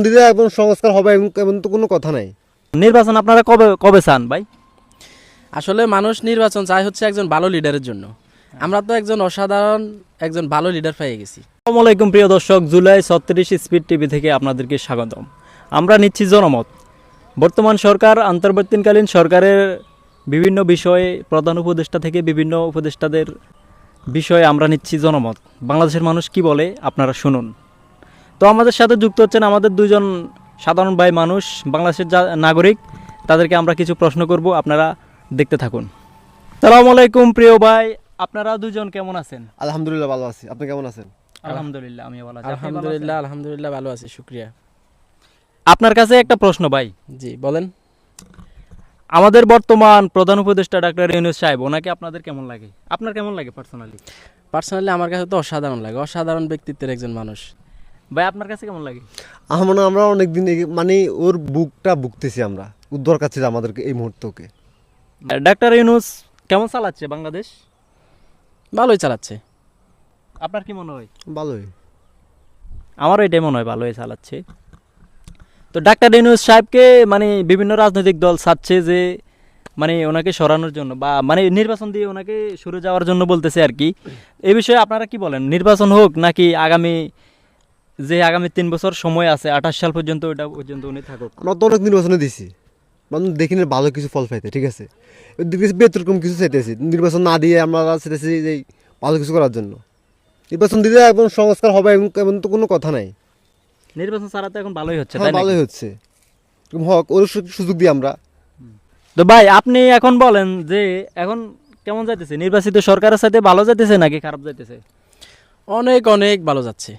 দিলে এবং সংস্কার হবে এমন তো কোনো কথা নাই। নির্বাচন আপনারা কবে কবে চান ভাই? আসলে মানুষ নির্বাচন চায় হচ্ছে একজন ভালো লিডারের জন্য। আমরা তো একজন অসাধারণ একজন ভালো লিডার পেয়ে গেছি। আসসালামু আলাইকুম প্রিয় দর্শক, জুলাই 36 স্পিড টিভি থেকে আপনাদেরকে স্বাগতম। আমরা নিচ্ছি জনমত। বর্তমান সরকার, অন্তর্বর্তীকালীন সরকারের বিভিন্ন বিষয়ে প্রধান উপদেষ্টা থেকে বিভিন্ন উপদেষ্টাদের বিষয়ে আমরা নিচ্ছি জনমত। বাংলাদেশের মানুষ কি বলে আপনারা শুনুন। তো আমাদের সাথে যুক্ত হচ্ছেন আমাদের দুজন সাধারণ ভাই মানুষ, বাংলাদেশের নাগরিক। তাদেরকে আমরা কিছু প্রশ্ন করব, আপনারা দেখতে থাকুন। আসসালামু আলাইকুম প্রিয় ভাই, আপনারা দুজন কেমন আছেন? আলহামদুলিল্লাহ ভালো আছি, আপনি কেমন আছেন? আলহামদুলিল্লাহ, আমি ভালো আছি। আপনি ভালো আছেন? আলহামদুলিল্লাহ ভালো আছি, শুকরিয়া। আপনার কাছে একটা প্রশ্ন ভাই। জি বলেন। আমাদের বর্তমান প্রধান উপদেষ্টা ডাক্তার ইউনূস সাহেব, ওনাকে আপনাদের কেমন লাগে? আপনার কেমন লাগে পার্সোনালি? পার্সোনালি আমার কাছে তো অসাধারণ লাগে, অসাধারণ ব্যক্তিত্বের একজন মানুষ। ভাই আপনার কাছে কেমন লাগে? আমরা অনেকদিন মানে ওর বুকটা বুকতেছি, আমরা দরকার ছিল আমাদেরকে এই মুহূর্তকে। ডাক্তার ইউনূস কেমন চালাচ্ছে বাংলাদেশ? ভালোই চালাচ্ছে। আপনার কি মনে হয়? ভালোই। আমারও এটাই মনে হয়, ভালোই চালাচ্ছে। তো ডাক্তার ইউনূস সাহেবকে মানে বিভিন্ন রাজনৈতিক দল চাচ্ছে যে মানে ওনাকে সরানোর জন্য বা মানে নির্বাচন দিয়ে ওনাকে সরে যাওয়ার জন্য বলতেছে আর কি। এই বিষয়ে আপনারা কি বলেন? নির্বাচন হোক নাকি আগামী 3 বছর সময় আছে, 28 সাল পর্যন্ত, ওটা পর্যন্ত উনি থাকুক? আমরা তো অনেক নির্বাচনে দিছি, মানে দেখিনি ভালো কিছু ফল পাইতে, ঠিক আছে। ব্যতিক্রম কিছু চাইতেছি, নির্বাচন না দিয়ে আমরা চাইতেছি যে ভালো কিছু করার জন্য। নির্বাচন দিলে এবং সংস্কার হবে এমন তো কোনো কথা নাই। নির্বাচন ছাড়া তো এখন ভালোই হচ্ছে, হ্যাঁ তাই না? ভালোই হচ্ছে, হক ওর সুযোগ দিই আমরা। তো ভাই আপনি এখন বলেন যে এখন কেমন যাইতেছে? নির্বাচিত সরকারের সাথে ভালো যাইতেছে নাকি খারাপ যাইতেছে? অনেক অনেক ভালো যাচ্ছে।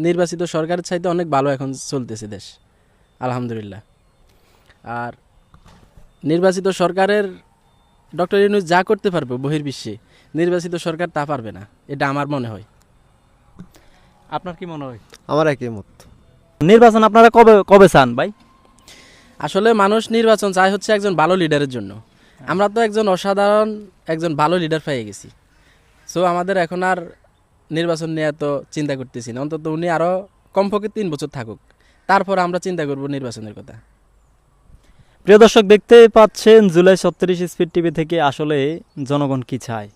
নির্বাচিত সরকারের চাইতে অনেক ভালো এখন চলতেছে দেশ, আলহামদুলিল্লাহ। আর নির্বাচিত সরকারের ডক্টর ইউনূস যা করতে পারবে বহির্বিশ্বে, নির্বাচিত সরকার তা পারবে না, এটা আমার মনে হয়। আপনার কি মনে হয়? আমার একই মত। নির্বাচন আপনারা কবে কবে চান ভাই? আসলে মানুষ নির্বাচন চায় হচ্ছে একজন ভালো লিডারের জন্য। আমরা তো একজন অসাধারণ একজন ভালো লিডার পেয়ে গেছি। সো আমাদের এখন আর নির্বাচন নিয়ে এত চিন্তা করতেছি না। অন্তত উনি আরও কমপক্ষে 3 বছর থাকুক, তারপর আমরা চিন্তা করব নির্বাচনের কথা। প্রিয় দর্শক, দেখতে পাচ্ছেন জুলাই 36 স্পিড টিভি থেকে আসলে জনগণ কি চায়।